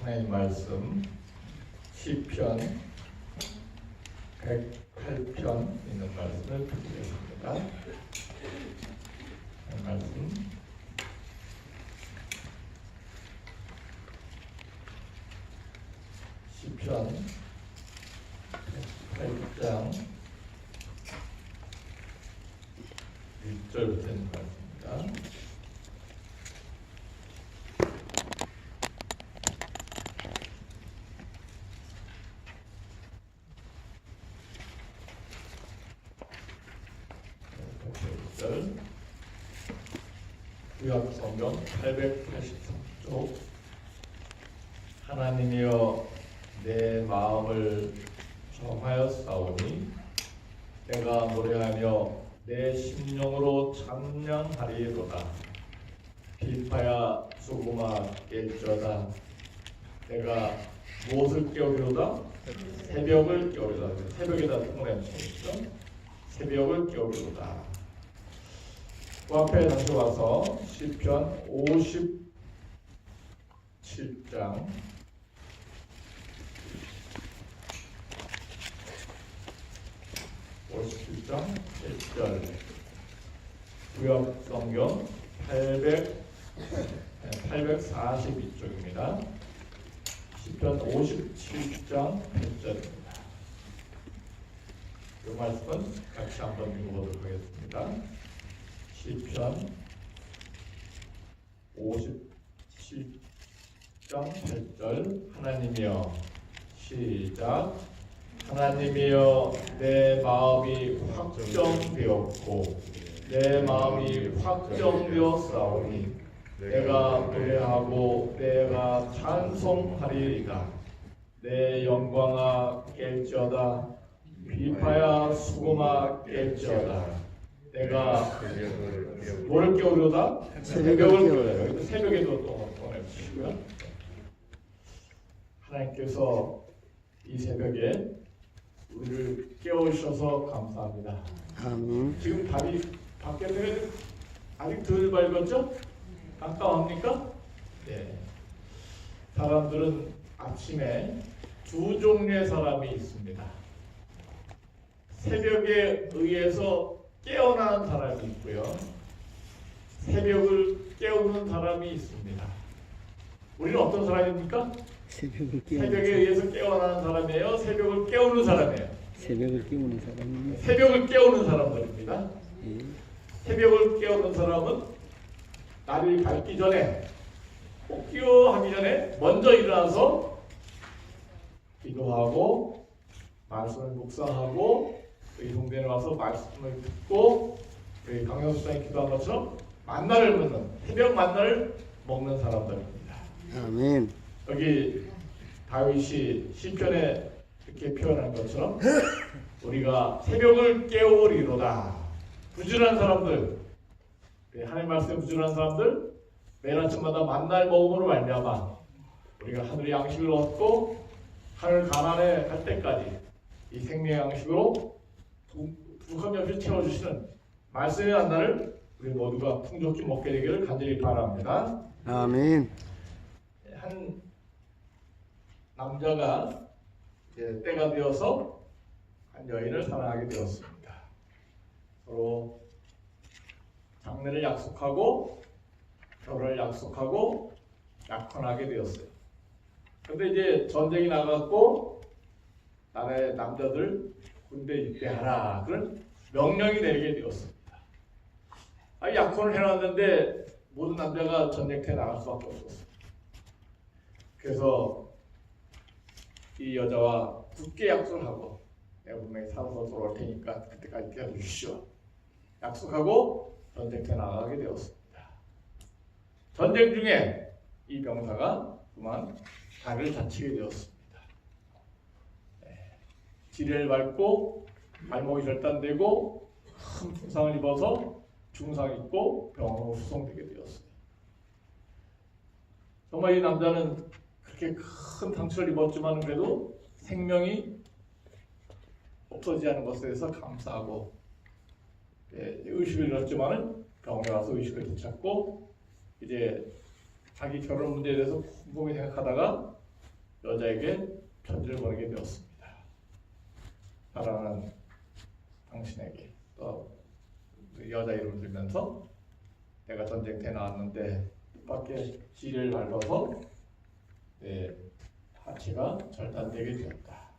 하나님 말씀 시편 108편 있는 말씀을 드리겠습니다. 말씀 시편 108장 1절부터 있는 말씀입니다. 구약 성경 883쪽. 하나님이여 내 마음을 정하였사오니 내가 노래하며 내 심령으로 찬양하리로다. 비파야 수고마 깰지어다. 내가 무엇을 깨우리로다? 새벽을 깨우리로다. 새벽에다 통을 붙였죠. 새벽을 깨우리로다. 그 앞에 다시 와서 시편 57장 1절 구약 성경 842쪽입니다. 시편 57장 8절입니다. 이 말씀은 같이 한번 읽어보도록 하겠습니다. 시편 57장 8절. 하나님이여 시작. 하나님이여 내 마음이 확정되었고 내 마음이 확정되었사오니 내가 노래하고 내가 찬송하리이다. 내 영광아 깰지어다. 비파야 수고마 깰지어다. 내가 뭐를 깨우려다? 새벽을 깨우려요. 여기도 새벽에도 또 보내주시고요. 하나님께서 이 새벽에 우리를 깨우셔서 감사합니다. 아멘. 지금 달이 밖에는 아직 덜 밝았죠? 깜깜합니까? 네. 사람들은 아침에 두 종류의 사람이 있습니다. 새벽에 의해서 깨어나는 사람이 있고요. 새벽을 깨우는 사람이 있습니다. 우리는 어떤 사람입니까? 새벽에 의해서 깨어나는 사람이에요? 새벽을 깨우는 사람이에요? 새벽을 깨우는 사람입니다. 새벽을 깨우는 사람들입니다. 예. 새벽을 깨우는 사람은 날이 밝기 전에, 꼭기어 하기 전에 먼저 일어나서 기도하고 말씀을 묵상하고 이 동네에 와서 말씀을 듣고 강영수 장이 기도한 것처럼 만나를 먹는, 새벽 만나를 먹는 사람들입니다. 아멘. 여기 다윗이 시편에 이렇게 표현한 것처럼 우리가 새벽을 깨우리로다. 부지런한 사람들, 하나님 말씀에 부지런한 사람들, 매일 아침마다 만날 먹음으로 말미암아 우리가 하늘의 양식을 얻고 하늘 가난에 갈 때까지 이 생명의 양식으로 부족함이 없이 채워주시는 말씀의 만나를 우리 모두가 풍족히 먹게 되기를 간절히 바랍니다. 아멘. 한 남자가 이제 때가 되어서 한 여인을 사랑하게 되었습니다. 서로 장례를 약속하고 결혼을 약속하고 약혼하게 되었어요. 그런데 이제 전쟁이 나갔고 나라의 남자들 군대 입대하라 그런 명령이 내리게 되었습니다. 약혼을 해놨는데 모든 남자가 전쟁터에 나갈 수밖에 없었어요. 그래서 이 여자와 굳게 약속을 하고 내가 분명히 살아서 돌아올 테니까 그때까지 기다려주시오. 약속하고 전쟁터에 나가게 되었습니다. 전쟁 중에 이 병사가 그만 다리를 다치게 되었습니다. 지뢰를 밟고 발목이 절단되고 큰 부상을 입어서 중상 입고 병원으로 수송되게 되었어요. 정말 이 남자는 그렇게 큰 상처를 입었지만 그래도 생명이 없어지지 않은 것에 대해서 감사하고 의식을 잃었지만은 병원에 와서 의식을 되찾고 이제 자기 결혼 문제에 대해서 곰곰이 생각하다가 여자에게 편지를 보내게 되었습니다. 사랑하는 당신에게, 또 여자 이름을 들면서 내가 전쟁터에 나왔는데 뜻밖의 지뢰를 밟아서 내 하체가 절단되게 되었다.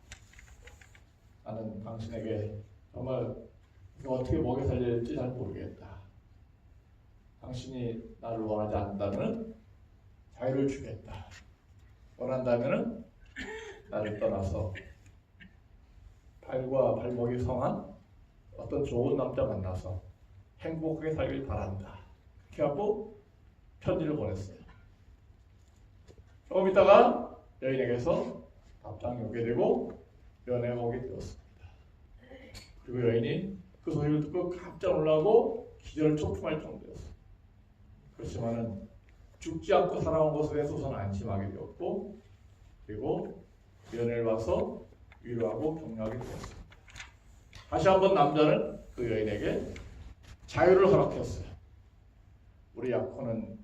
나는 당신에게 정말 이거 어떻게 먹여 살려야 될지 잘 모르겠다. 당신이 나를 원하지 않는다면 자유를 주겠다. 원한다면 나를 떠나서 발과 발목이 성한 어떤 좋은 남자 만나서 행복하게 살길 바란다. 그렇게 하고 편지를 보냈어요. 조금 있다가 여인에게서 답장이 오게 되고 연애가 오게 되었습니다. 그리고 여인이 그 소리를 듣고 깜짝 놀라고 기절을 초풍할 정도였어요. 그렇지만은 죽지 않고 살아온 것에 대해서 우선 안심하게 되었고, 그리고 연애를 봐서 위로하고 격려하게 되었습니다. 다시 한번 남자는 그 여인에게 자유를 허락했어요. 우리 약혼은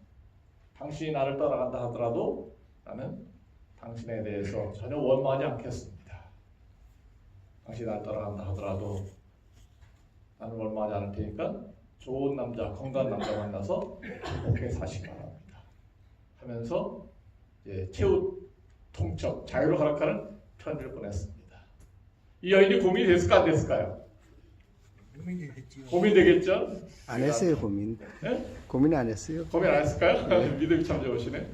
당신이 나를 떠나간다 하더라도 나는 당신에 대해서 전혀 원망하지 않겠습니다. 당신이 나를 떠나간다 하더라도 나는 원망하지 않을 테니까 좋은 남자, 건강한 남자 만나서 행복하게 사시기 바랍니다. 하면서 이제 최후 통첩, 자유를 허락하는 편지를 보냈습니다. 이 여인이 고민이 됐을까 안 됐을까요? 고민되겠죠? 안 했어요, 고민. 네? 고민 안 했어요. 고민 안 했을까요? 믿음이 참 좋으시네.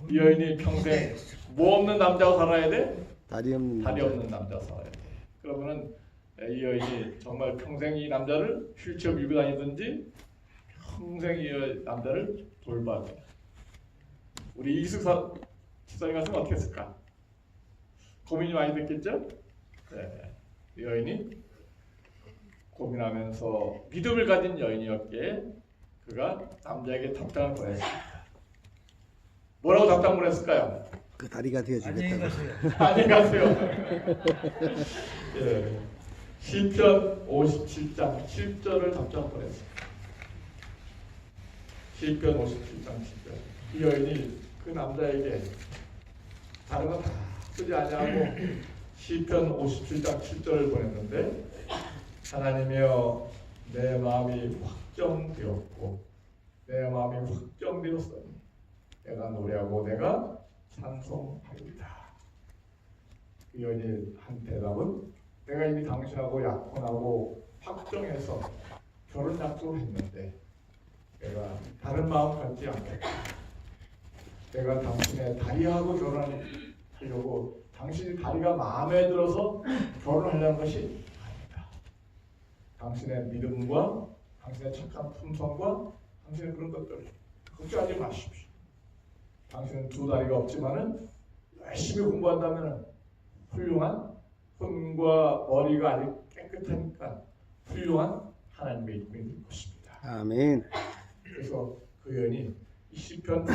이 여인이 평생 뭐 없는 남자가 살아야 돼? 다리 없는 다리 남자. 없는 남자 살아야 돼. 그러면은 이 여인이 정말 평생 이 남자를 휠체어 밀고 다니든지 평생 이 남자를 돌봐야 돼. 우리 이기숙 집사님 같으면 어떻게 했을까? 고민이 많이 됐겠죠? 네. 이 여인이 고민하면서 믿음을 가진 여인이었기에 그가 남자에게 답장을 보냈습니다. 뭐라고 답장 보냈을까요? 그 다리가 되어주겠다고. 안녕히 가세요. 예. 시편 57장 7절을 답장 보냈습니다. 시편 57장 7절. 이 여인이 그 남자에게 다른 건 다 쓰지 아니하고 시편 57장 7절을 보냈는데, 하나님이여 내 마음이 확정되었고 내 마음이 확정되었으니 내가 노래하고 내가 찬송하리이다. 이 여인이 한 대답은, 내가 이미 당신하고 약혼하고 확정해서 결혼 약속을 했는데 내가 다른 마음 갖지 않겠다. 내가 당신의 다리하고 결혼하려고, 당신이 다리가 마음에 들어서 결혼하려는 것이 아니다. 당신의 믿음과 당신의 착한 품성과 당신의 그런 것들 걱정하지 마십시오. 당신은 두 다리가 없지만은 열심히 공부한다면 훌륭한 손과 머리가 아주 깨끗하니까 훌륭한 하나님의 이름이 될 것입니다. 아멘. 그래서 그 여인이 시편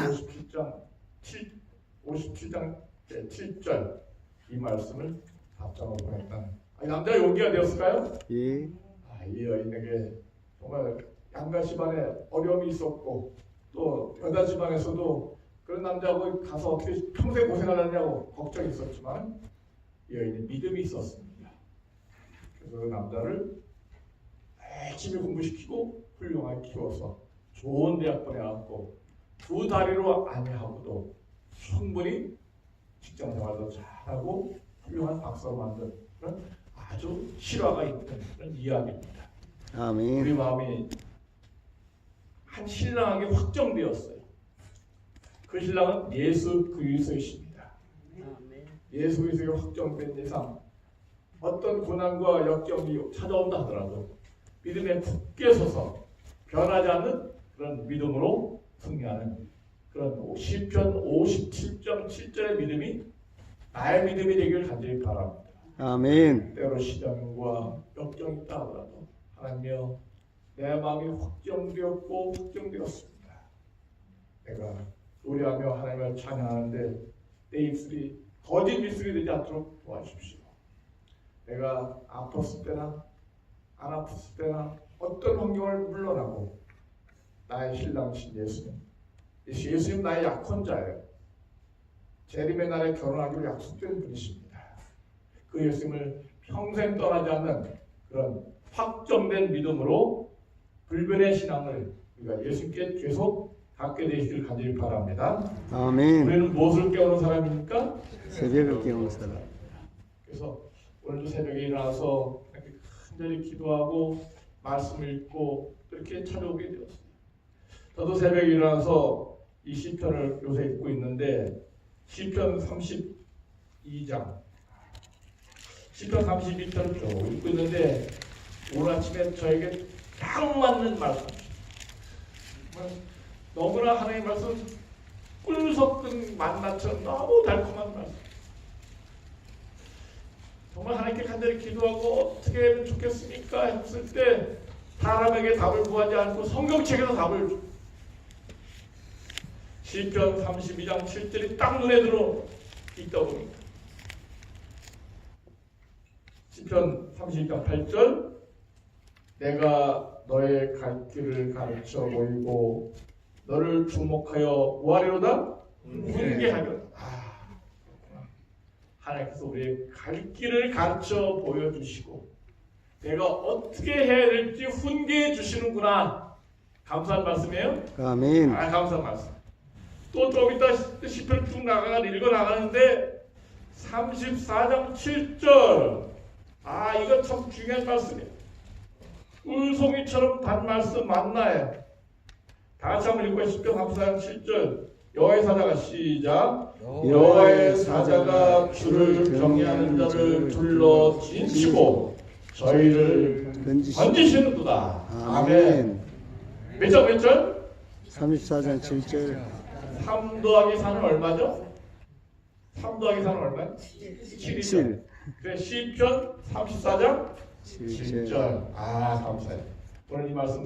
57장 7절 이 말씀을 답장으로 보냈다는, 남자가 용기가 되었을까요? 예. 이 여인에게 정말 양가 집안에 어려움이 있었고 또 여자 집안에서도 그런 남자하고 가서 어떻게 평생 고생하느냐고 걱정이 있었지만 이 여인이 믿음이 있었습니다. 그래서 그 남자를 열심히 공부시키고 훌륭하게 키워서 좋은 대학 보내왔고 두 다리로 아니하고도 충분히 직장생활도 잘하고 훌륭한 박사로 만든 그런 아주 실화가 있는 그런 이야기입니다. 아멘. 우리 마음이 한 신랑에게 확정되었어요. 그 신랑은 예수 그리스도이십니다. 예수 그리스도에 확정된 이상 어떤 고난과 역경이 찾아온다 하더라도 믿음에 굳게 서서 변하지 않는 그런 믿음으로 승리하는 그런 시편 57장 7절의 믿음이 나의 믿음이 되기를 간절히 바랍니다. 아멘. 때로 시련과 역경이 있다 하더라도 하나님이여 내 마음이 확정되었고 확정되었습니다. 내가 노래하며 하나님을 찬양하는데 내 입술이 거짓 입술이 되지 않도록 도와주십시오. 내가 아팠을 때나 안 아팠을 때나 어떤 환경을 물러나고 나의 신랑이신 예수님 나의 약혼자예요. 재림의 날에 결혼하기로 약속된 분이십니다. 그 예수님을 평생 떠나지 않는 그런 확정된 믿음으로 불변의 신앙을 우리가 예수님께 계속 갖게 되시길 간절히 바랍니다. 아멘. 우리는 무엇을 깨우는 사람입니까? 새벽을 깨우는 사람. 그래서 오늘도 새벽에 일어나서 이렇게 간절히 기도하고 말씀을 읽고 이렇게 찾아오게 되었어요. 저도 새벽에 일어나서 이 시편을 요새 읽고 있는데 시편 32장 시편 32편을 쭉 읽고 있는데 오늘 아침에 저에게 딱 맞는 말씀, 너무나 하나님의 말씀 꿀 섞은 만나처럼 너무 달콤한 말씀. 정말 하나님께 간절히 기도하고 어떻게 하면 좋겠습니까? 했을 때 사람에게 답을 구하지 않고 성경책에서 답을 줘. 시편 32장 7절이 딱 눈에 들어 있다 보니까 시편 32장 8절 내가 너의 갈 길을 가르쳐 보이고 너를 주목하여 뭐하리로다? 훈계하리로다. 하나님께서 우리의 갈 길을 가르쳐 보여주시고 내가 어떻게 해야 될지 훈계해 주시는구나. 감사한 말씀이에요? 아멘. 감사한 말씀. 또 좀 이따 시편 쭉 읽어 나가는데 34장 7절 이거 참 중요한 말씀이에요. 울송이처럼 단 말씀 만나요. 다 같이 한번 읽고 시편 34장 7절 여호와의 사자가 시작 여호와의 사자가 주를 경외하는 자를 둘러 진치고 저희를 건지시는도다. 아멘. 몇 절 몇 절? 34장 7절. 3 더하기 4는 얼마죠? 3 더하기 4는 얼마요? 7이죠. 그래 시편 34장 7절. 감사해요. 오늘 이 말씀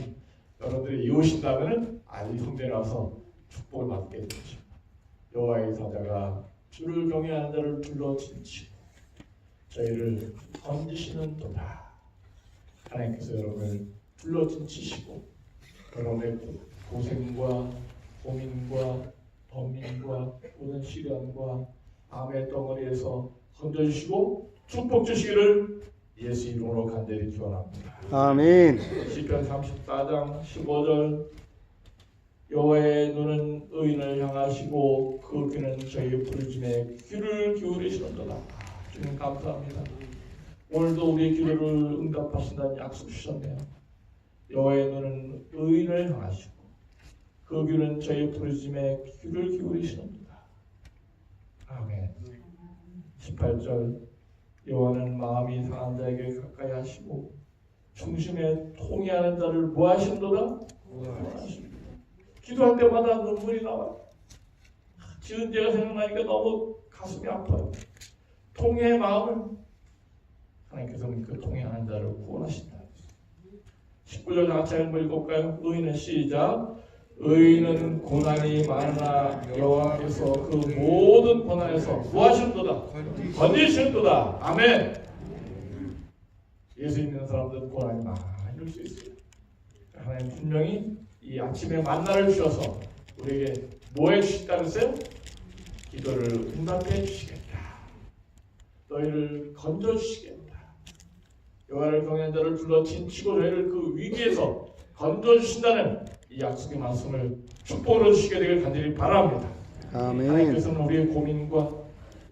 여러분들이 이으신다면 이 성대라서 축복을 받게 되죠. 여호와의 사자가 주를 경외하는 자를 둘러 진치고 저희를 건지시는도다. 하나님께서 여러분을 둘러 진치시고 여러분의 고생과 고민과 범민과 모든 시련과 암의 덩어리에서 건져주시고 축복 주시기를 예수 이름으로 간절히 기원합니다. 아멘. 시편 34장 15절 여호와의 눈은 의인을 향하시고 그 귀는 저희 부르짖음에 귀를 기울이시는도다. 주님 감사합니다. 오늘도 우리의 기도를 응답하신다는 약속 주셨네요. 여호와의 눈은 의인을 향하시고 그 귀는 저희 부르짖음에 귀를 기울이시는도다. 아멘. 18절 여호와는 마음이 상한 자에게 가까이 하시고 중심에 통해하는 자를 뭐 하신도다? 구원하십니다. 기도할 때마다 눈물이 나와요. 지은 죄가 생각나니까 너무 가슴이 아파요. 통해의 마음을 하나님께서는 그 통해하는 자를 구원하신다. 19절 같이 한번 읽어볼까요? 의인은 시작 의인은 고난이 많으나 여호와께서 그 모든 고난에서 무하시는도다 건지시는도다. 아멘. 예수 있는 사람들은 고난이 많을 수 있어요. 하나님 분명히 이 아침에 만나를 주셔서 우리에게 뭐 해주시다 그랬어요? 기도를 응답해 주시겠다. 너희를 건져주시겠다. 여호와를 경외하는 자를 둘러 진치고 너희를 그 위기에서 건져주신다는 이 약속의 말씀을 축복으로 주시게 되길 간절히 바랍니다. 아멘. 하나님께서는 우리의 고민과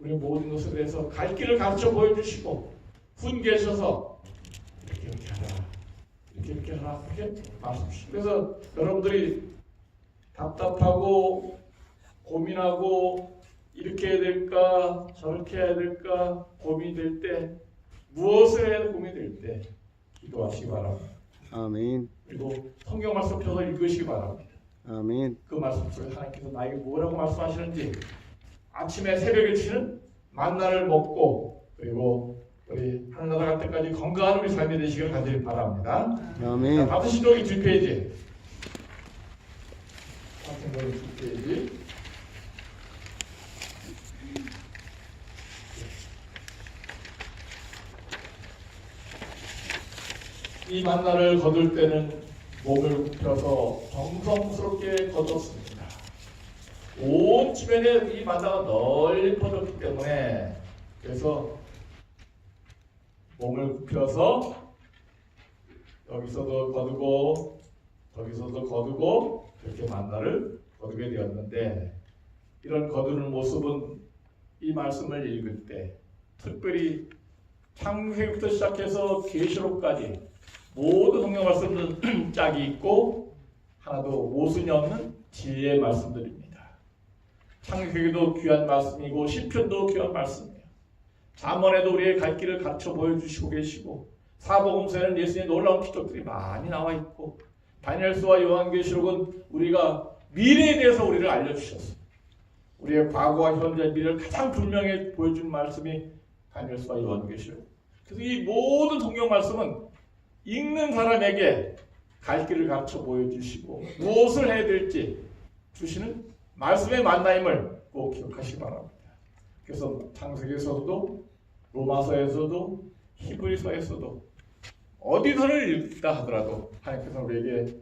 우리의 모든 것에 대해서 갈 길을 가르쳐 보여주시고 훈계하셔서 이렇게 하라 이렇게 하라 이렇게 말씀 주시고 그래서 여러분들이 답답하고 고민하고 이렇게 해야 될까 저렇게 해야 될까 고민될 때 무엇을 해야 고민될 때 기도하시기 바랍니다. 아멘. 그리고 성경 말씀 펴서 읽으시기 바랍니다. 아멘. 그 말씀 속에 하나님께서 나에게 뭐라고 말씀하시는지 아침에 새벽에 치는 만나를 먹고 그리고 우리 하늘나라 갈 때까지 건강한 우리 삶이 되시기를 간절히 바랍니다. 아멘. 다섯 신도기 2페이지 같은 거를 2페이지 이 만나를 거둘 때는 몸을 굽혀서 정성스럽게 거뒀습니다. 온 온 주변에 이 만나가 널리 퍼졌기 때문에 그래서 몸을 굽혀서 여기서도 거두고 저기서도 거두고 이렇게 만나를 거두게 되었는데 이런 거두는 모습은 이 말씀을 읽을 때 특별히 창세기부터 시작해서 계시록까지 모든 성경 말씀은 짝이 있고 하나도 모순이 없는 진리의 말씀들입니다. 창세기도 귀한 말씀이고 시편도 귀한 말씀이에요. 잠언에도 우리의 갈 길을 가르쳐 보여주시고 계시고 사복음서에는 예수님의 놀라운 기적들이 많이 나와 있고 다니엘서와 요한계시록은 우리가 미래에 대해서 우리를 알려주셨어요. 우리의 과거와 현재, 미래를 가장 분명히 보여준 말씀이 다니엘서와 요한계시록. 그래서 이 모든 성경 말씀은 읽는 사람에게 갈 길을 가르쳐 보여주시고 무엇을 해야 될지 주시는 말씀의 만나임을 꼭 기억하시기 바랍니다. 그래서 창세기에서도 로마서에서도 히브리서에서도 어디서를 읽다 하더라도 하나님께서 우리에게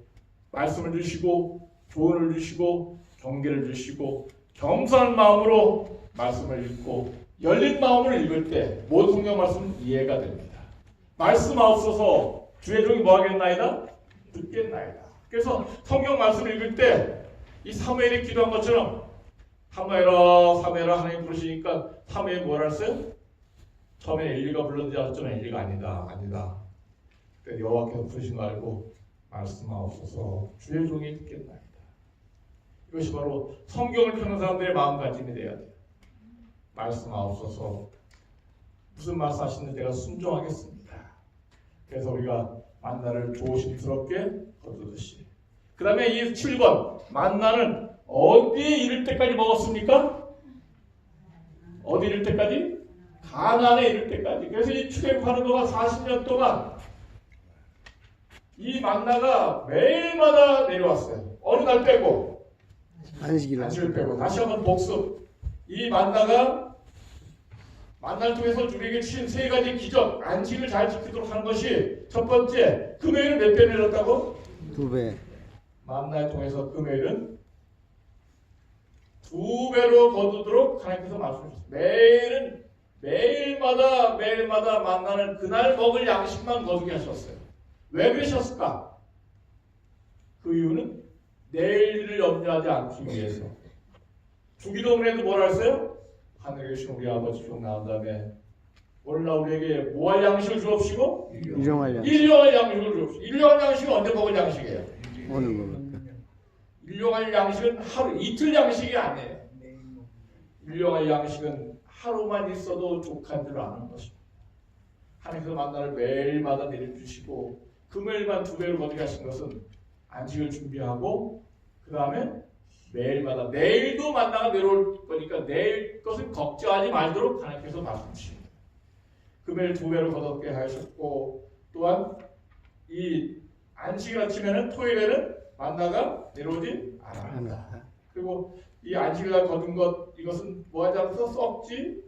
말씀을 주시고 조언을 주시고 경계를 주시고 겸손한 마음으로 말씀을 읽고 열린 마음으로 읽을 때 모든 성경 말씀은 이해가 됩니다. 말씀하옵소서 주의 종이 뭐하겠나이다? 듣겠나이다. 그래서 성경 말씀을 읽을 때 이 사무엘이 기도한 것처럼 사무엘아 사무엘아 하나님 부르시니까 사무엘이 뭐라 했어요? 처음에 엘리가 불렀는지 알았지만 엘리가 아니다. 여호와께서 부르신 거 알고 말씀하옵소서 주의 종이 듣겠나이다. 이것이 바로 성경을 펴는 사람들의 마음가짐이 되어야 돼요. 말씀하옵소서 무슨 말씀하시는지 내가 순종하겠습니다. 그래서 우리가 만나를 조심스럽게 거두듯이 그 다음에 이 7번 만나는 어디에 이를 때까지 먹었습니까? 어디 이를 때까지? 가나안에 이를 때까지. 그래서 이 출애굽하는 동안 40년 동안 이 만나가 매일마다 내려왔어요. 어느 날 빼고 안식을 빼고 다시 한번 복습. 이 만나를 통해서 우리에게 주신 세 가지 기적 안식을 잘 지키도록 하는 것이 첫 번째 금요일은 몇 배 내렸다고? 2배. 만나를 통해서 금요일은 2배로 거두도록 하나님께서 말씀하셨어요. 매일마다 만나는 그날 먹을 양식만 거두게 하셨어요. 왜 그러셨을까? 그 이유는 내일을 염려하지 않기 위해서. 주기도문에도 뭐라 했어요? 하늘에 계신 우리 아버지 기억 나온 다음에 오늘날 우리에게 뭐할 양식을 주옵시고 일용할 양식을 주옵시고. 일용할 양식은 언제 먹을 양식이에요? 오늘 먹을까? 일용할 양식은 하루 이틀 양식이 아니에요. 일용할 양식은 하루만 있어도 족한 줄 아는 것입니다. 하나님께서 만나를 매일마다 내려주시고 금요일만 2배로 거두게 하신 것은 안식을 준비하고 그 다음에 매일마다 내일도 만나가 내려올 거니까 내일 것은 걱정하지 말도록 하나님께서 말씀 주십니다. 금요일 2배로 거두게 하셨고 또한 이 안식일 아침에는 토요일에는 만나가 내려오지 않았다. 그리고 이 안식일 날 거둔 것 이것은 뭐하지 않아서 썩지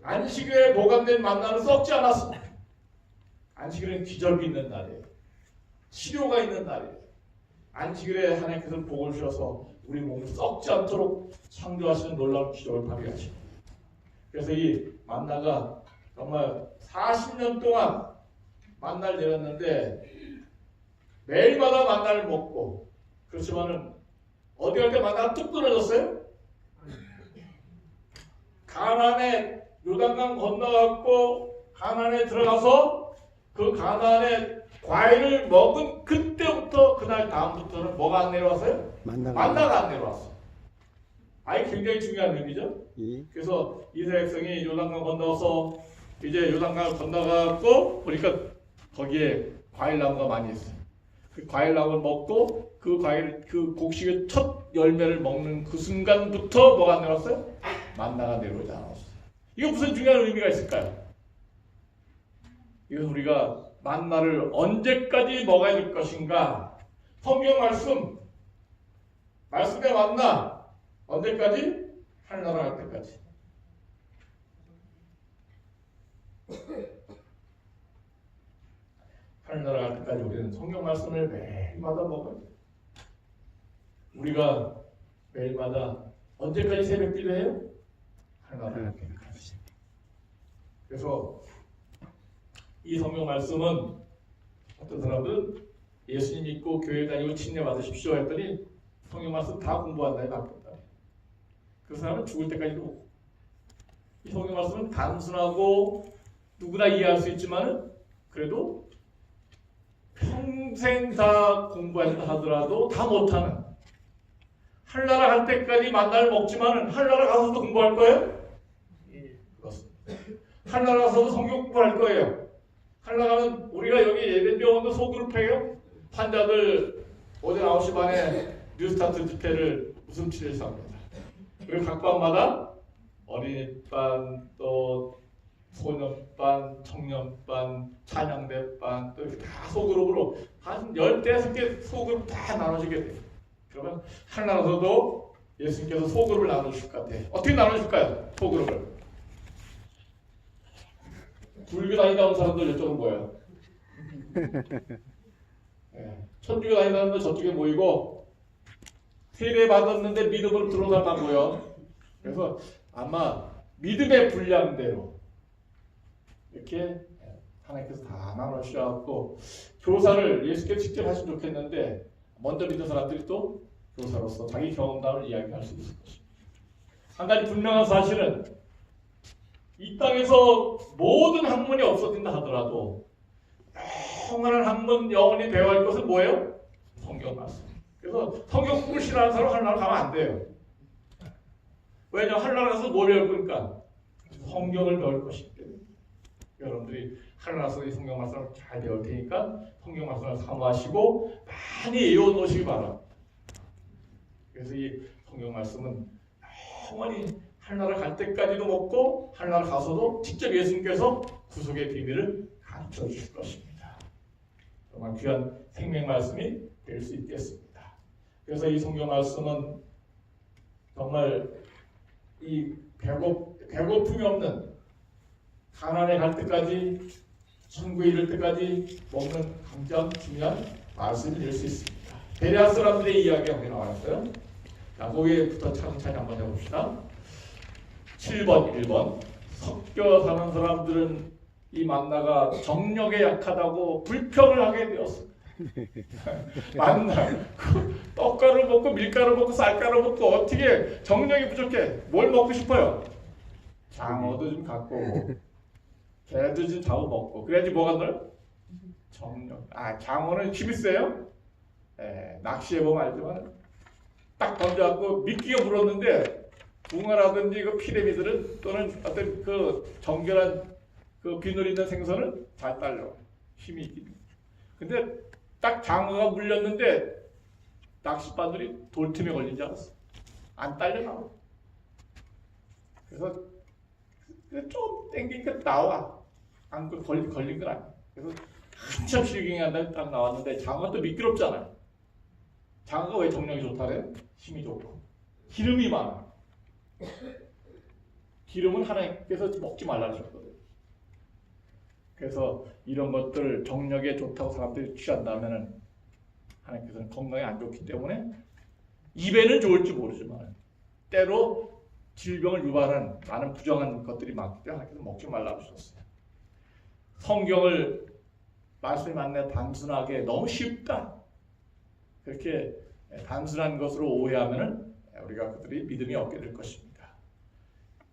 안식일에 보관된 만나는 썩지 않았습니다. 안식일은 기적이 있는 날이에요. 치료가 있는 날이에요. 안식일에 하나님께서 복을 주셔서 우리 몸을 썩지 않도록 창조하시는 놀라운 기적을 발휘하십니다. 그래서 이 만나가 정말 40년 동안 만나를 내렸는데 매일마다 만나를 먹고 그렇지만은 어디 갈 때 만나가 뚝 끊어졌어요? 가나안에 요단강 건너갔고 가나안에 들어가서 그 가나안에 과일을 먹은 그때부터 그날 다음부터는 뭐가 안 내려왔어요? 만나가 안 내려왔어요. 아이 굉장히 중요한 의미죠. 그래서 이스라엘 백성이 요단강 건너서 이제 요단강을 건너갔고 보니까 거기에 과일나무가 많이 있어요. 그 과일나무를 먹고 그 곡식의 첫 열매를 먹는 그 순간부터 뭐가 안 내려왔어요? 만나가 내려오지 않았어요. 이거 무슨 중요한 의미가 있을까요? 이건 우리가 만나를 언제까지 먹어야 될 것인가? 성경 말씀에 만나 언제까지? 하늘나라 갈 때까지. 하늘나라 갈 때까지 우리는 성경 말씀을 매일마다 먹어요. 우리가 매일마다 언제까지 새벽 기도해요? 하나님 앞에까지. 그래서 이 성경 말씀은 어떤 사람들은 예수님 믿고 교회 다니고 침례 받으십시오 했더니 성경 말씀 다 공부한다에 바뀌었다. 그 사람은 죽을 때까지도 오고. 이 성경 말씀은 단순하고 누구나 이해할 수 있지만 그래도 평생 다 공부한다 하더라도 다 못하는, 한나라 갈 때까지 만나를 먹지만 한나라 가서도 공부할 거예요? 예, 그렇습니다. 한나라 가서도 성경 공부할 거예요. 한나라 가면 우리가 여기 예배병원도 소그룹해요. 환자들 오전 9시 반에 뉴스타트 집회를 웃음치료해서 합니다. 그리고 각 반마다 어린이반, 또 소년반, 청년반, 찬양대반, 또 이렇게 다 소그룹으로 한 10개 소그룹 다 나눠지게 돼요. 그러면 하나라서도 예수님께서 소그룹을 나눠주실 것 같아요. 어떻게 나눠줄까요? 소그룹을. 불교 다니다 온 사람들 이쪽으로 모여요. 네. 천주교 다니다 온 사람들 저쪽에 모이고, 세례 받았는데 믿음으로 들어온 사람 안 모여. 그래서 아마 믿음의 분량대로 이렇게 하나님께서 다 나눠주셔갖고, 교사를 예수께서 직접 하시면 좋겠는데 먼저 믿는 사람들이 또 교사로서 자기 경험담을 이야기할 수 있을 것입니다. 한 가지 분명한 사실은 이 땅에서 모든 학문이 없어진다 하더라도 영원한 학문, 영원히 배워야 할 것은 뭐예요? 성경 말씀. 그래서 성경 공부를 싫어하는 사람 한나라 가면 안 돼요. 왜냐하면 한나라 가서 뭘 배울 거니까? 성경을 배울 것이기 때문에. 여러분들이 한나라에서 이 성경 말씀을 잘 배울 테니까 성경 말씀을 사모하시고 많이 외워놓으시기 바랍니다. 그래서 이 성경 말씀은 영원히 한나라 갈 때까지도 먹고 한나라 가서도 직접 예수님께서 구속의 비밀을 가르쳐 주실 것입니다. 정말 귀한 생명 말씀이 될 수 있겠습니다. 그래서 이 성경 말씀은 정말 이 배고픔이 없는, 가난에 갈 때까지, 천국에 이를 때까지 먹는 가장 중요한 말씀이 될 수 있습니다. 베레아 사람들의 이야기가 거기 나와 있어요. 자, 거기에부터 차근차근 한번 해봅시다. 7번, 1번. 섞여 사는 사람들은 이 만나가 정력에 약하다고 불평을 하게 되었습니다. 만나, 떡가루 먹고 밀가루 먹고 쌀가루 먹고 어떻게 정력이 부족해? 뭘 먹고 싶어요? 장어도 좀 갖고 오고 개도 좀 잡아먹고 그래야지 뭐가 늘? 정력. 장어는 힘이 세요? 낚시해보면 알지만 딱 던져갖고 미끼가 물었는데 붕어라든지 그 피레미들은 또는 어떤 그 정결한 그 비늘 있는 생선은 잘 딸려요. 힘이 있기. 근데 딱 장어가 물렸는데 낚싯바늘이 돌틈에 걸린 줄 알았어. 안 딸려나와. 그래서 좀 땡기니까 나와. 안 걸린 건 아니야. 그래서 한참 실갱이한 다음에 딱 나왔는데 장어가 또 미끄럽잖아요. 장어가 왜 정력이 좋다래? 힘이 좋고 기름이 많아. 기름은 하나님께서 먹지 말라 하셨거든요. 그래서 이런 것들 정력에 좋다고 사람들이 취한다면은 하나님께서는 건강에 안 좋기 때문에 입에는 좋을지 모르지만 때로 질병을 유발하는 많은 부정한 것들이 많기 때문에 하나님께서 먹지 말라 하셨어요. 성경을 말씀이 맞네 단순하게 너무 쉽다 그렇게 단순한 것으로 오해하면은 우리가 그들이 믿음이 없게 될 것입니다.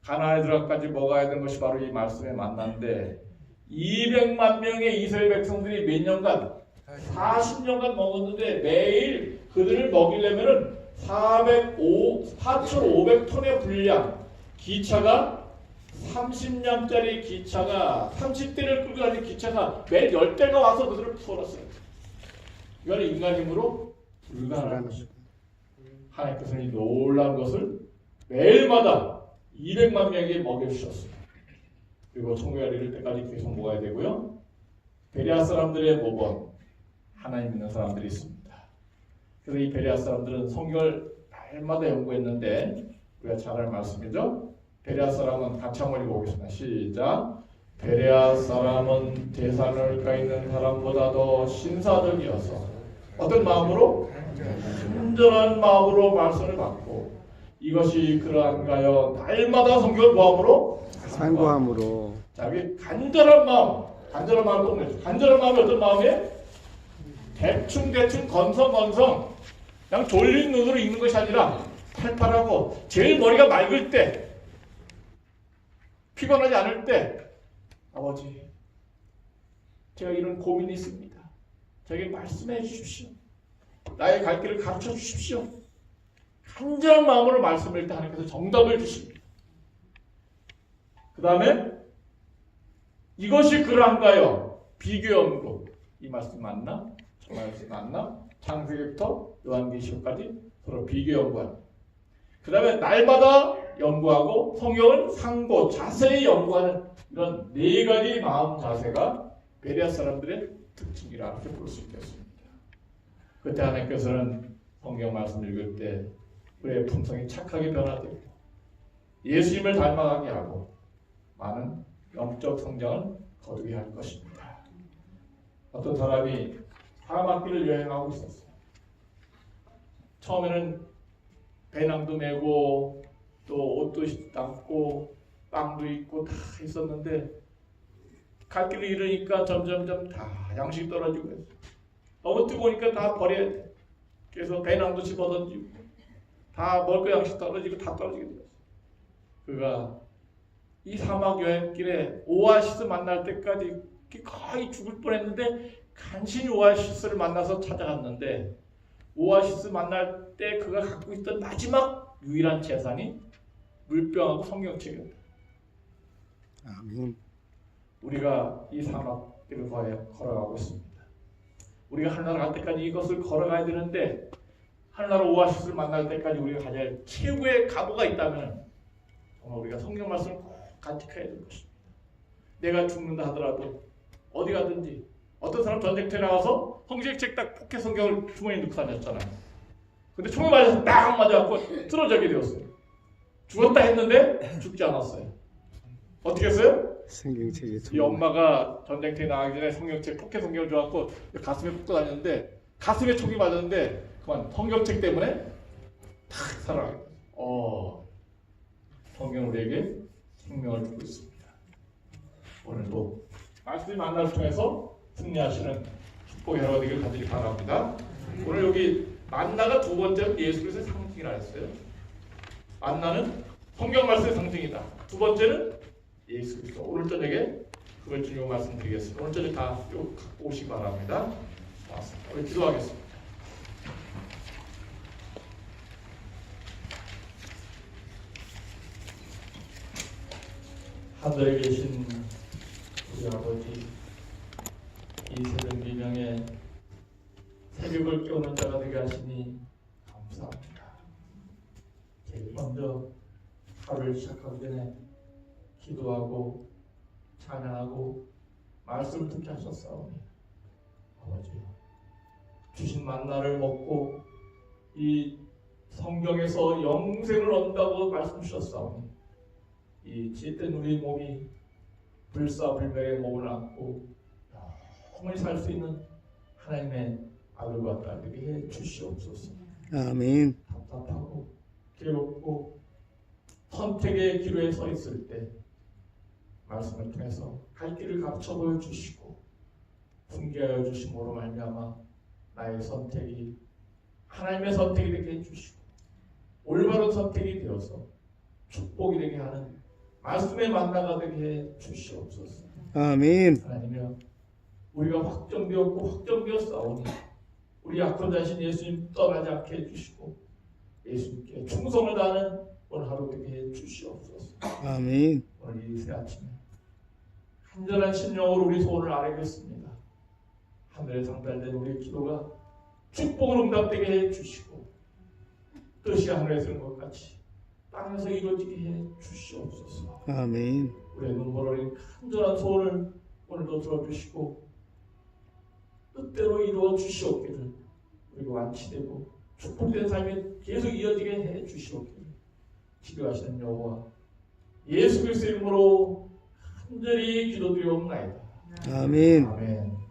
가나안에 들어가까지 먹어야 되는 것이 바로 이 말씀에 만났는데 200만 명의 이스라엘 백성들이 몇 년간 40년간 먹었는데 매일 그들을 먹이려면은 4,500톤의 분량 기차가 30량짜리 기차가 30대를 끌고 가는 기차가 매일 10대가 와서 그들을 풀었어요. 이거는 인간 힘으로 불가능한 것입니다. 하나님께서는 이 놀라운 것을 매일마다 200만 명에게 먹여주셨습니다. 그리고 천국에 이를 때까지 계속 먹어야 되고요. 베레아 사람들의 모범 하나님 믿는 사람들이 있습니다. 그래서 이 베레아 사람들은 성경을 날마다 연구했는데 우리가 잘 알 말씀이죠. 베레아 사람은 같이 한번 읽어보겠습니다. 시작. 베레아 사람은 대산을가 있는 사람보다도 신사적이어서 어떤 마음으로? 간절한 마음으로 말씀을 받고 이것이 그러한가요? 날마다 성경을 뭐함으로? 상고함으로. 자, 여기 간절한 마음, 간절한 마음을 꼭 내죠. 간절한 마음이 어떤 마음이에요? 대충 건성건성 그냥 졸린 눈으로 읽는 것이 아니라 팔팔하고 제일 머리가 맑을 때 피곤하지 않을 때 아버지 제가 이런 고민이 있습니다. 저에게 말씀해 주십시오. 나의 갈 길을 가르쳐 주십시오. 간절한 마음으로 말씀을 때 하나님께서 정답을 주십니다. 그 다음에 이것이 그러한가요? 비교연구 이 말씀 맞나? 저 말씀 맞나? 창세기부터 요한계시록까지 서로 비교연구하는 그 다음에 날마다 연구하고 성경을 상고 자세히 연구하는 이런 네 가지 마음 자세가 베레아 사람들의 특징이라 이렇게 볼 수 있겠습니다. 그때 하나님께서는 성경 말씀 읽을 때 우리의 품성이 착하게 변화되고 예수님을 닮아가게 하고 많은 영적 성장을 거두게 할 것입니다. 어떤 사람이 사막길을 여행하고 있었어요. 처음에는 배낭도 메고 또 옷도 담고 빵도 있고 다 있었는데 갈 길을 잃으니까 점점점 다 양식이 떨어지고 있어요. 너무 뜨거우니까 다 버려야 돼. 그래서 배낭도 집어던지고 다 먹을 거 양식 떨어지고 다 떨어지게 되었어요. 그가 이 사막 여행길에 오아시스 만날 때까지 거의 죽을 뻔했는데 간신히 오아시스를 만나서 찾아갔는데 오아시스 만날 때 그가 갖고 있던 마지막 유일한 재산이 물병하고 성경책이었다. 아멘. 우리가 이 사막길을 걸어가고 있습니다. 우리가 하늘나라 갈 때까지 이것을 걸어가야 되는데 하늘나라 오아시스를 만날 때까지 우리가 가져야 할 최고의 각오가 있다면 정말 우리가 성경 말씀을 꼭 간직해야 될 것입니다. 내가 죽는다 하더라도 어디 가든지 어떤 사람 전쟁터에 나가서 성경책 딱 포켓 성경을 주머니에 넣고 다녔잖아요. 근데 총에 맞아서 딱 맞아갖고 쓰러지게 되었어요. 죽었다 했는데 죽지 않았어요. 어떻게 했어요? 성경책에 이 엄마가 전쟁터에 나가기 전에 성경책 포켓 성경을 줘갖고 가슴에 꽂고 다녔는데 가슴에 총이 맞았는데 그만 성경책 때문에 탁 살아가게 됐어요. 성경은 우리에게 생명을 주고 있습니다. 오늘도 말씀이 만남을 통해서 승리하시는 축복의 하루가 되길 간절히 바랍니다. 오늘 여기 만나가 두 번째는 예수 그리스도의 상징이라 했어요. 만나는 성경 말씀의 상징이다. 두 번째는 예수 그리스도. 오늘 저녁에 그걸 중요 말씀드리겠습니다. 오늘 저녁 다 갖고 오시기 바랍니다. 고맙습니다. 우리 기도하겠습니다. 하늘에 계신 우리 아버지, 이 새벽 미명에 새벽을 깨우는 자가 되게 하시니 감사합니다. 제일 먼저 하루를 시작하기 전에 기도하고 찬양하고 말씀을 듣게 하셨사오니 아버지요, 주신 만나를 먹고 이 성경에서 영생을 얻는다고 말씀 주셨사오니 이 찢은 우리 몸이 불사불멸의 몸을 안고 영원히 살 수 있는 하나님의 아들과 딸들이 해 주시옵소서. 아멘. 답답하고 괴롭고 선택의 기로에 서 있을 때 말씀을 통해서 갈 길을 감춰 보여주시고 훈계하여 주심으로 말미암아 나의 선택이 하나님의 선택이 되게 해주시고 올바른 선택이 되어서 축복이 되게 하는 말씀의 만나가 되게 해 주시옵소서. 아멘. 하나님이여, 우리가 확정되었고 확정되었사오니 우리 약혼 자신 예수님 떠나지 않게 해주시고 예수님께 충성을 다하는 오늘 하루 되게 해 주시옵소서. 아멘. 오늘 이 새 아침에 간절한 심령으로 우리 소원을 아뢰겠습니다. 하늘에 상달된 우리의 기도가 축복으로 응답되게 해 주시고 뜻이 하늘에서 이룬 것 같이 땅에서 이루어지게 해 주시옵소서. 아멘. 우리의 눈물 어린 간절한 소원을 오늘도 들어주시고 뜻대로 이루어 주시옵기를 그리고 완치되고 축복된 삶이 계속 이어지게 해 주시옵기를 기도하시는 여호와 예수 그리스도의 이름으로 간절히 기도드리옵나이다. 아멘. 아멘.